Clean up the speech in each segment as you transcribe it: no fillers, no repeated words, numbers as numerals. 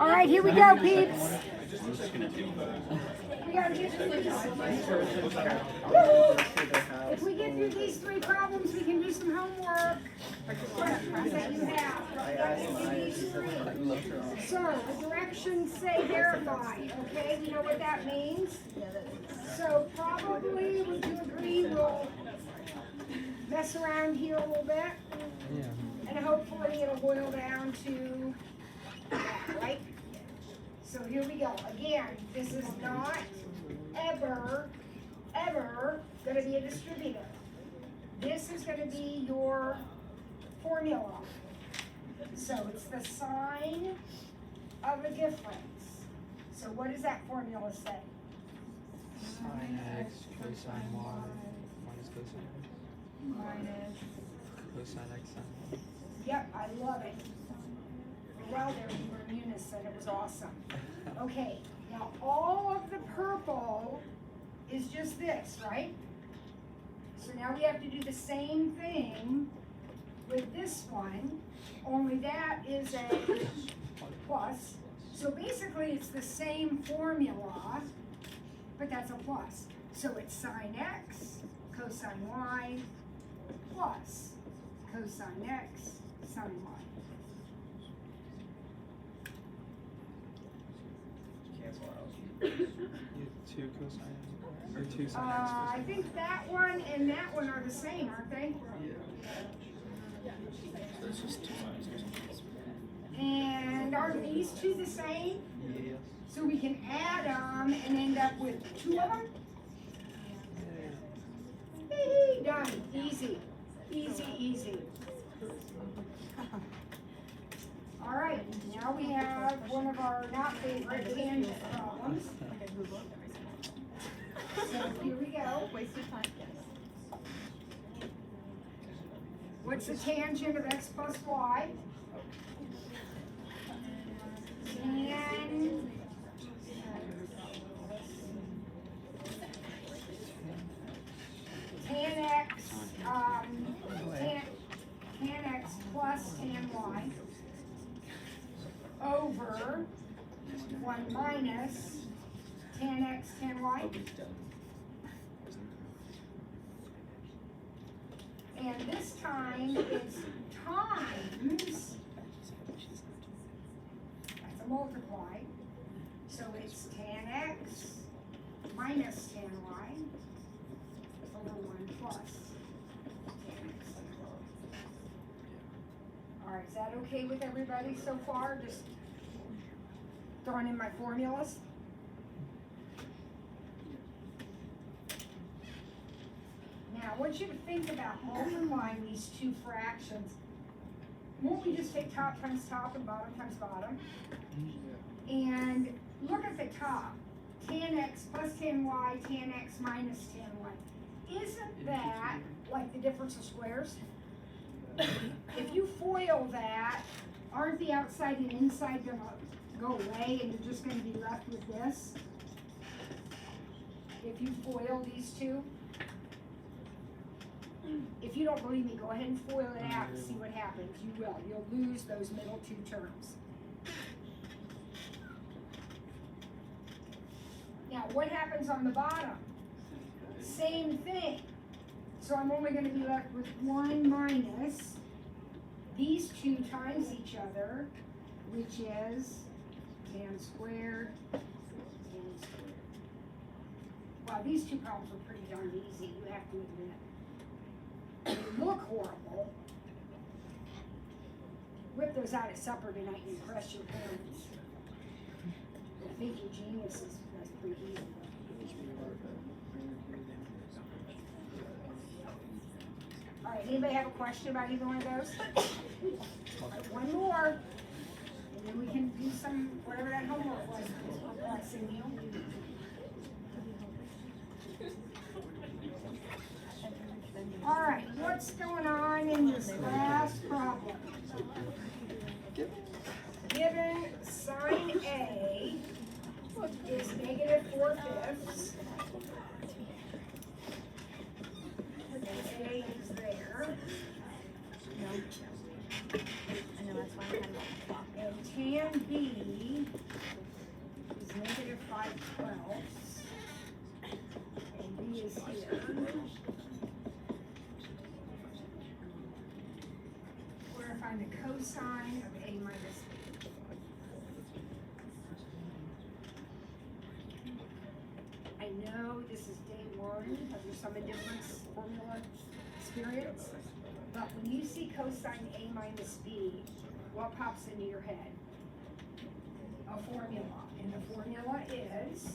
All right, here we go, peeps. We gotta get through these. If we get through these three problems, we can do some homework. Questions that you have. We gotta get through these three. So, the directions say verify, okay? We know what that means. So, probably, would you agree, we'll mess around here a little bit? And hopefully it'll boil down to that, right? So here we go. Again, this is not ever going to be a distributor. This is going to be your formula. So it's the sign of a difference. So what does that formula say? Sine x cosine y minus cosine Minus. cosine x sine y. Yep, I love it. Well, there we were in unison. It was awesome. Okay, now all of the purple is just this, right? So now we have to do the same thing with this one, only that is a plus. So basically it's the same formula, but that's a plus. So it's sine x cosine y plus cosine x sine y. Cancel out. You have 2 cosine or 2 sine x I think that one and that one are the same, aren't they? There's just two signs. And are these two the same? Yes. So we can add them and end up with 2 of them? Hee, done. Easy. Easy, easy. All right, now we have one of our not favorite tangent problems. So here we go. Waste of time. What's the tangent of x plus y? And tan x plus tan y over 1 minus tan x tan y. And this time it's times, that's a multiply, so it's tan x minus tan y over 1 plus tan x tan y. All right, is that okay with everybody so far? Just throwing in my formulas? Now, I want you to think about multiplying these two fractions. Won't we just take top times top and bottom times bottom? And look at the top. Tan x plus tan y, tan x minus tan y. Isn't that like the difference of squares? If you FOIL that, aren't the outside and inside going to go away and you're just going to be left with this? If you FOIL these two? If you don't believe me, go ahead and FOIL it out and see what happens. You will. You'll lose those middle 2 terms. Now, what happens on the bottom? Same thing. So I'm only going to be left with 1 minus these 2 times each other, which is tan squared, tan squared. Wow, these 2 problems are pretty darn easy, you have to admit. They look horrible. Whip those out at supper tonight and impress your parents. I think your genius is that's pretty easy. All right, anybody have a question about either one of those? All right, one more, and then we can do some, whatever that homework was. All right, what's going on in this last problem? Given sine A is -4/5, A is there, I know that's why I'm kind of and tan B this is day one of your sum and difference formula experience. But when you see cosine A minus B, what pops into your head? A formula. And the formula is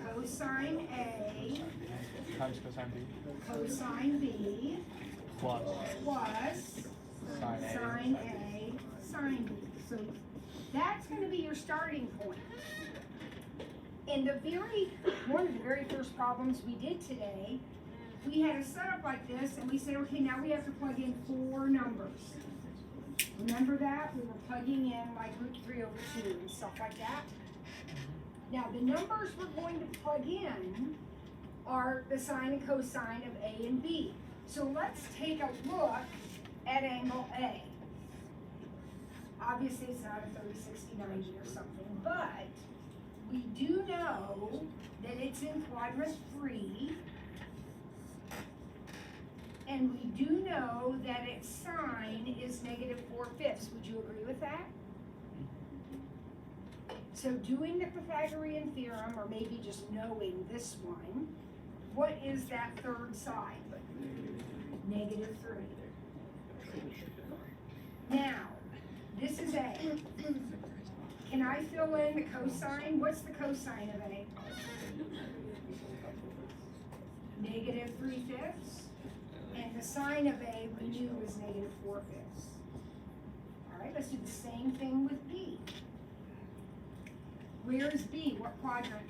cosine A times cosine B cosine B plus plus sine A. sine A sine B. So that's going to be your starting point. And one of the very first problems we did today, we had a setup like this, and we said, okay, now we have to plug in 4 numbers. Remember that? We were plugging in like root 3 over 2 and stuff like that. Now the numbers we're going to plug in are the sine and cosine of A and B. So let's take a look at angle A. Obviously it's not a 30, 60, 90 or something, but we do know that it's in quadrant 3, and we do know that its sine is -4/5. Would you agree with that? So doing the Pythagorean theorem, or maybe just knowing this one, what is that third side? -3. Now, this is A. Can I fill in the cosine? What's the cosine of A? -3/5. And the sine of A we knew was -4/5. All right, let's do the same thing with B. Where is B? What quadrant?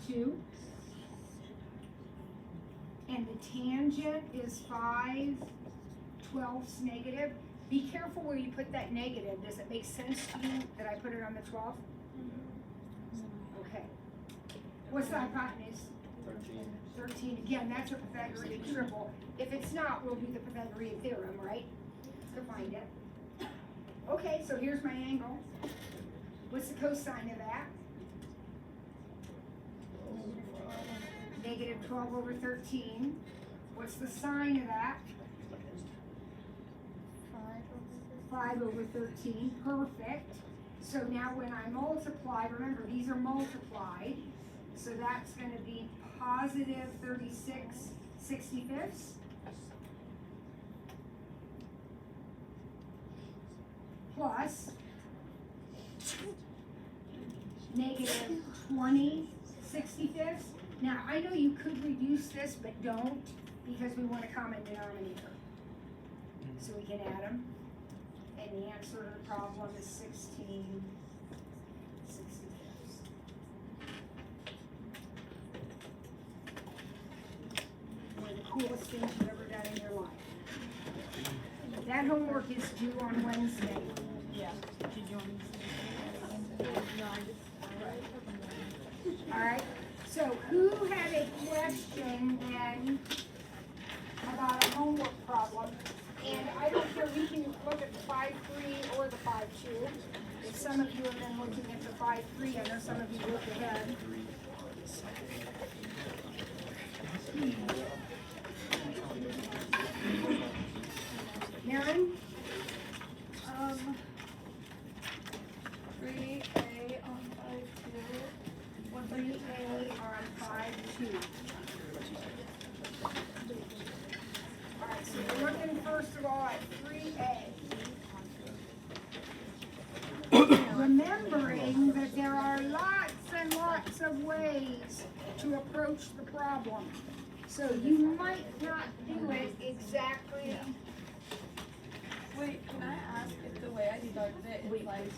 2. And the tangent is 5/12 negative. Be careful where you put that negative. Does it make sense to you that I put it on the 12th? Okay. What's the hypotenuse? 13. 13. Again, that's a Pythagorean triple. If it's not, we'll do the Pythagorean theorem, right? To find it. Okay, so here's my angle. What's the cosine of that? -12/13. What's the sine of that? 5/13. Perfect. So now when I multiply, remember these are multiplied, so that's going to be +36/65 plus -20/65. Now, I know you could reduce this, but don't, because we want a common denominator. So we can add them. And the answer to the problem is 16/65. One of the coolest things you've ever done in your life. That homework is due on Wednesday. Yeah. Did you want me to? No, I just. All right? So who had a question then about a homework problem? And I don't care, we can look at the 5-3 or the 5-2. If some of you have been looking at the 5-3, I know some of you looked ahead. Maren? 3A on 5-2. 3A on 5-2. Alright, so we're looking first of all at 3A. Remembering that there are lots and lots of ways to approach the problem. So you might not do it exactly. Wait, can I ask if the way I started it is like,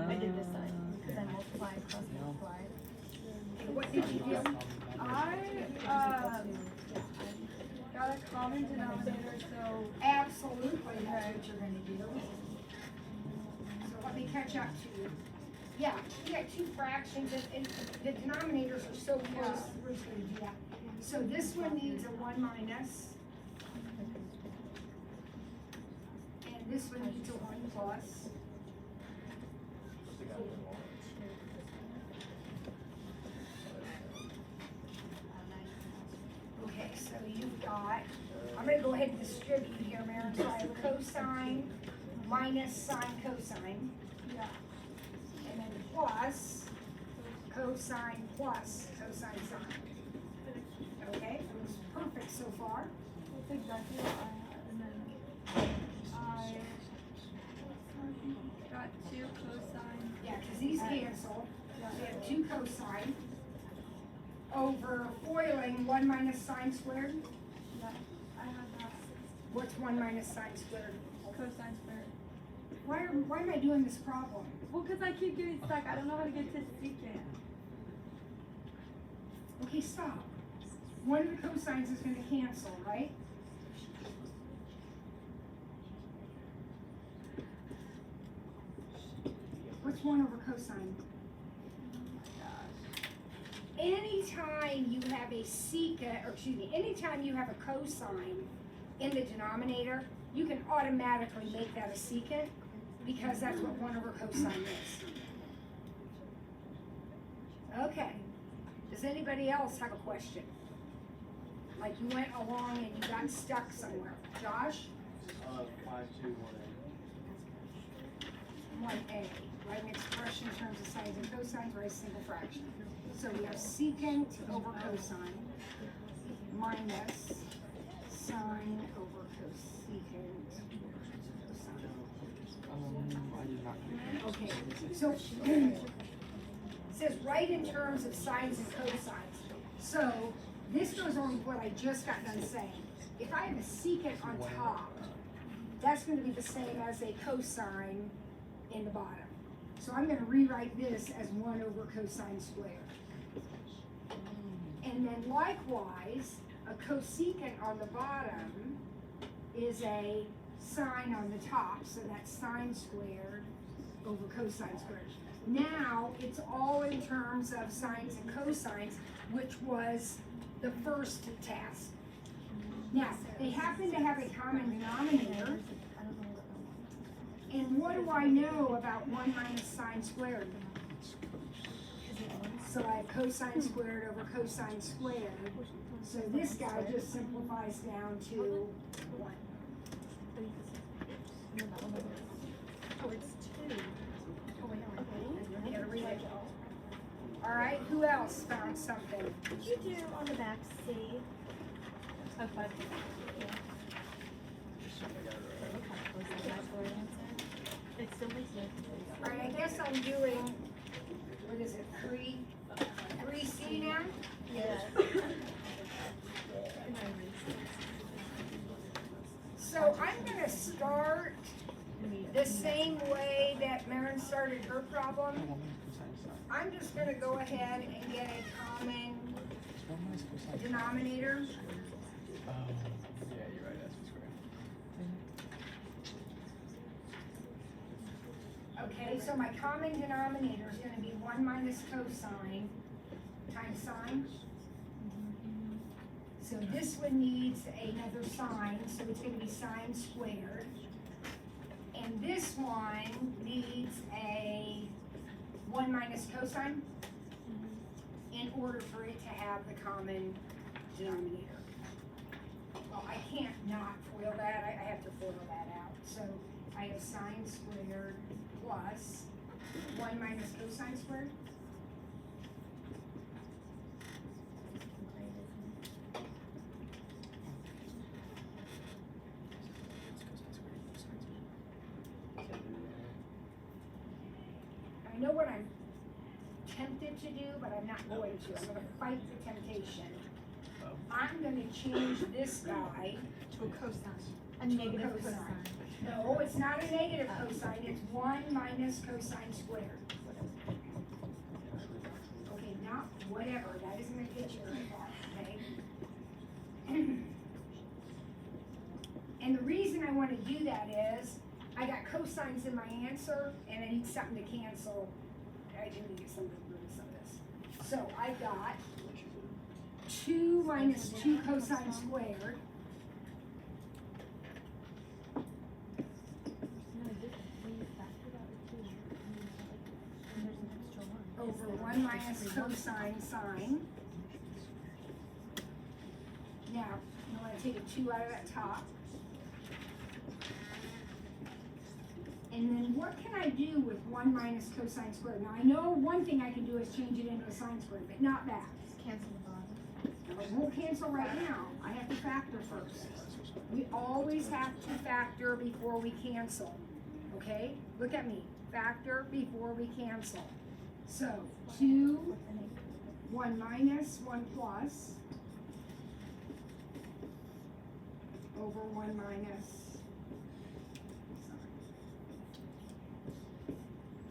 I did this side, because I multiplied plus multiplied. What did you do? I, got a common denominator, so. Absolutely, that's what you're gonna do. So let me catch up to you. Yeah, you got 2 fractions, and the denominators are so close, we're just gonna do that. So this one needs a 1 minus. And this one needs a 1 plus. Okay, so you've got, I'm gonna go ahead and distribute here, Maren. So I have cosine minus sine cosine, Yeah. and then plus cosine plus cosine sine. Okay, it was perfect so far. That's exactly what I had. And then I got 2 cosine. Yeah, because these cancel. So we have 2 cosine over foiling 1 minus sine squared. Yeah. I had that. What's 1 minus sine squared? Cosine squared. Why am I doing this problem? Well, because I keep getting stuck. I don't know how to get to secant. Okay, stop. One of the cosines is going to cancel, right? What's 1 over cosine? Anytime you have a secant, or excuse me, anytime you have a cosine in the denominator, you can automatically make that a secant because that's what 1 over cosine is. Okay. Does anybody else have a question? Like you went along and you got stuck somewhere. Josh? 5, 2, 1, 1A. Write an expression in terms of sines and cosines, write a simple fraction. So we have secant over cosine minus sine over cosecant. I did not get that. Okay, so it says write in terms of sines and cosines. So this goes on with what I just got done saying. If I have a secant on top, that's going to be the same as a cosine in the bottom. So I'm going to rewrite this as 1 over cosine squared. And then likewise, a cosecant on the bottom is a sine on the top, so that's sine squared over cosine squared. Now, it's all in terms of sines and cosines, which was the first task. Now, they happen to have a common denominator, and what do I know about 1 minus sine squared? So I have cosine squared over cosine squared. So this guy just simplifies down to 1. Oh, it's 2. Oh, wait, no, You gotta read it. All right, who else found something? Did you do on the back C? Of 5. It still makes no All right, I guess I'm doing, what is it, 3C now? Yeah. So I'm gonna start the same way that Marin started her problem. I'm just gonna go ahead and get a common denominator. Yeah, you're right, that's what's great. Okay, so my common denominator is gonna be 1 minus cosine times sine. So this one needs another sine, so it's gonna be sine squared. And this one needs a 1 minus cosine in order for it to have the common denominator. Well, I can't not FOIL that, I have to FOIL that out. So I have sine squared plus 1 minus cosine squared. I know what I'm tempted to do, but I'm not going to. I'm gonna fight the temptation. I'm gonna change this guy To a cosine. A negative cosine. cosine. No, it's not a negative cosine, it's 1 minus cosine squared. Okay, not whatever, that isn't gonna get you very far, okay? And the reason I wanna do that is, I got cosines in my answer, and I need something to cancel. I do need to get something to remove some of this. So I got 2 minus 2 cosine squared over 1 minus cosine sine. Now, you want to take a 2 out of that top. And then what can I do with 1 minus cosine squared? Now I know one thing I can do is change it into a sine squared, but not that. Just cancel the bottom. Now, it won't cancel right now. I have to factor first. We always have to factor before we cancel. Okay? Look at me. Factor before we cancel. So 2, 1 minus, 1 plus, over 1 minus.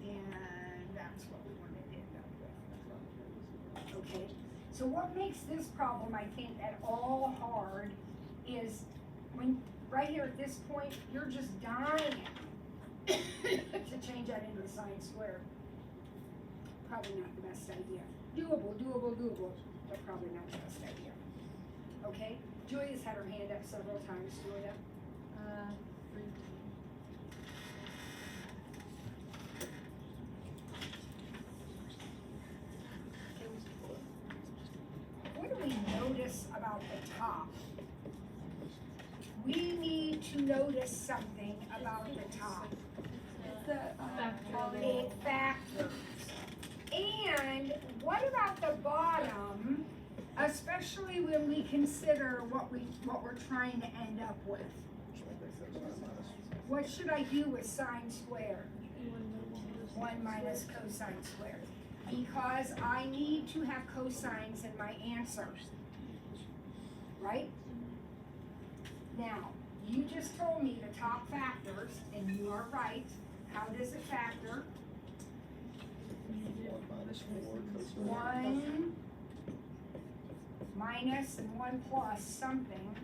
And that's what we wanted to end up with. Okay, so what makes this problem, I think, at all hard is when, right here at this point, you're just dying to change that into a sine squared. Probably not the best idea. Doable, but probably not the best idea. Okay, Julia's had her hand up several times, Julia. 3. What do we notice about the top? We need to notice something about the top. It's the It factors. And what about the bottom, especially when we consider what we're trying to end up with? What should I do with sine squared? 1 minus cosine squared. Because I need to have cosines in my answer. Right? Now, you just told me the top factors, and you are right. How does it factor? 1 minus and 1 plus something.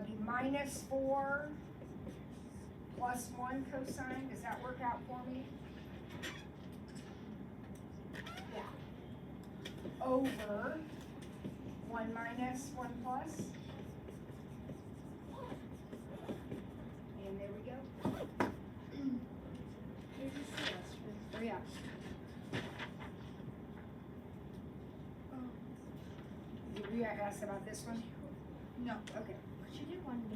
Be minus 4 plus 1 cosine. Does that work out for me? Yeah. Over 1 minus 1 plus. And there we go. Hurry up. Did you ask about this one? No. Okay. Should do 1B.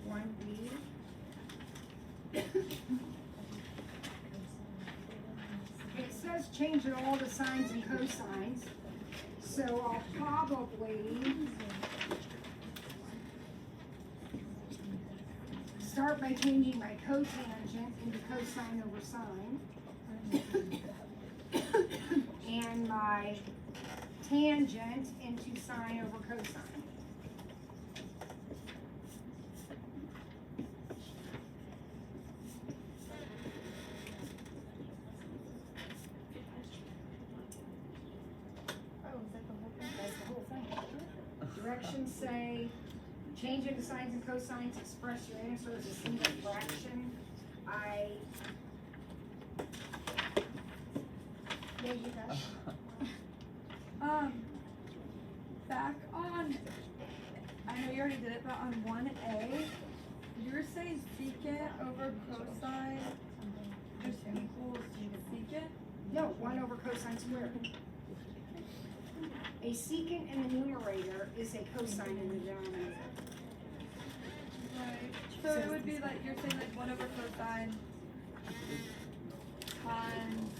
1B. It says change it all to sines and cosines, so I'll probably start by changing my cotangent into cosine over sine, and my tangent into sine over cosine. Oh, is that the whole thing? That's the whole thing. Directions say, change into sines and cosines, express your answer as a single fraction. Yeah, you guys. Back on, I know you already did it, but on 1A, you're saying secant over cosine just equals secant? No, 1 over cosine squared. A secant in the numerator is a cosine in the denominator. Right. So it would be like, you're saying like 1 over cosine times.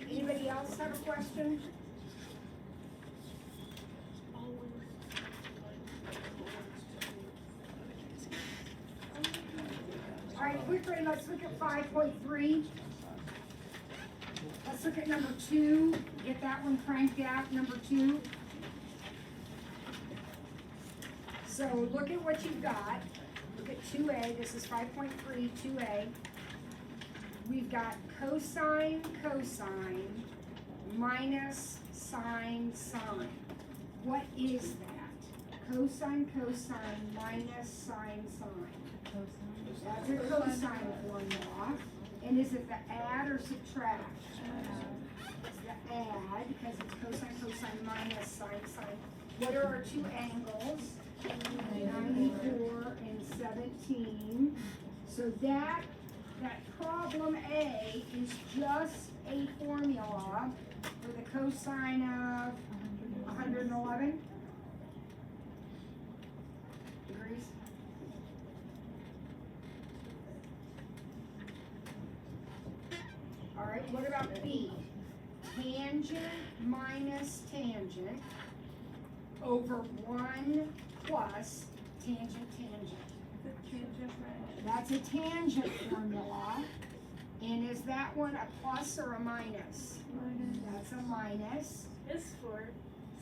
Anybody else have a question? All right, quickly, let's look at 5.3. Let's look at number 2. Get that one cranked out, number 2. So look at what you've got. Look at 2A. This is 5.3, 2A. We've got cosine, cosine, minus sine, sine. What is that? Cosine, cosine, minus sine, sine. That's a cosine formula. And is it the add or subtract? It's the add, because it's cosine, cosine, minus sine, sine. What are our two angles? 94 and 17. So that problem A is just a formula for the cosine of 111? Degrees? All right, what about B? Tangent minus tangent over 1 plus tangent tangent. That's a tangent formula. And is that one a plus or a minus? That's a minus. This for,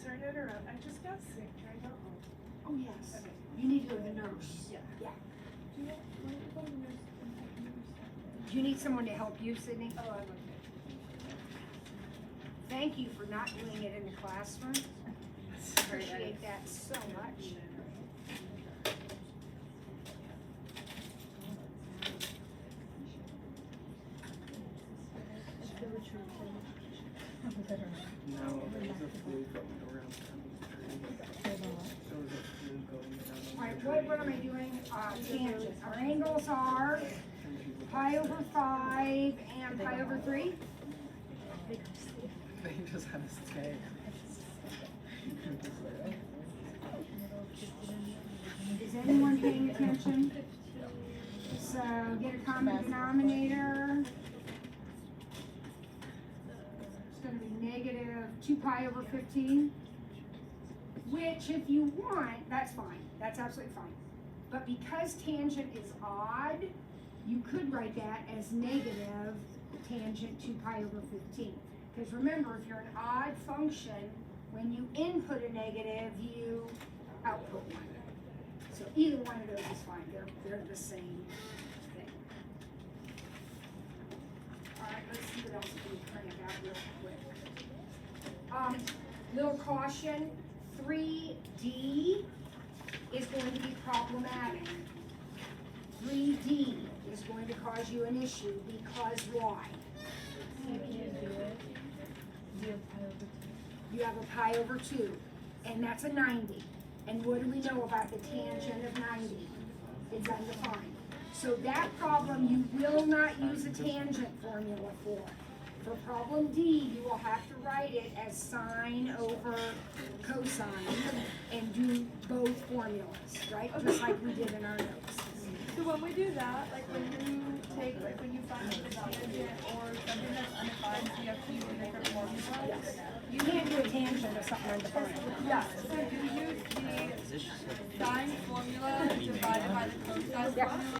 sorry to interrupt, I just got sick, can I go home? Oh, yes. You need to go to the nurse. Yeah. Do you need someone to help you, Sydney? Oh, I'm okay. Thank you for not doing it in the classroom. Appreciate that so much. No, there was a flu going around the tree. There was a flu going around. All right, what am I doing? Tangent. Our angles are pi over 5 and pi over 3. They just had to stay. Is anyone paying attention? So get a common denominator. It's going to be negative 2 pi over 15. Which, if you want, that's fine. That's absolutely fine. But because tangent is odd, you could write that as negative tangent 2 pi over 15. Because remember, if you're an odd function, when you input a negative, you output one. So either one of those is fine. They're the same thing. All right, let's see what else we can crank out real quick. Little caution, 3D is going to be problematic. 3D is going to cause you an issue because why? You have a pi over 2, and that's a 90. And what do we know about the tangent of 90? It's undefined. So that problem you will not use a tangent formula for. For problem D, you will have to write it as sine over cosine and do both formulas, right? Just like we did in our notes. So when we do that, like when you take, like when you find the tangent or something that's undefined, so you have to use a different formula? You can't do a tangent of something undefined. Yeah, so you use the sine formula divided by the cosine formula?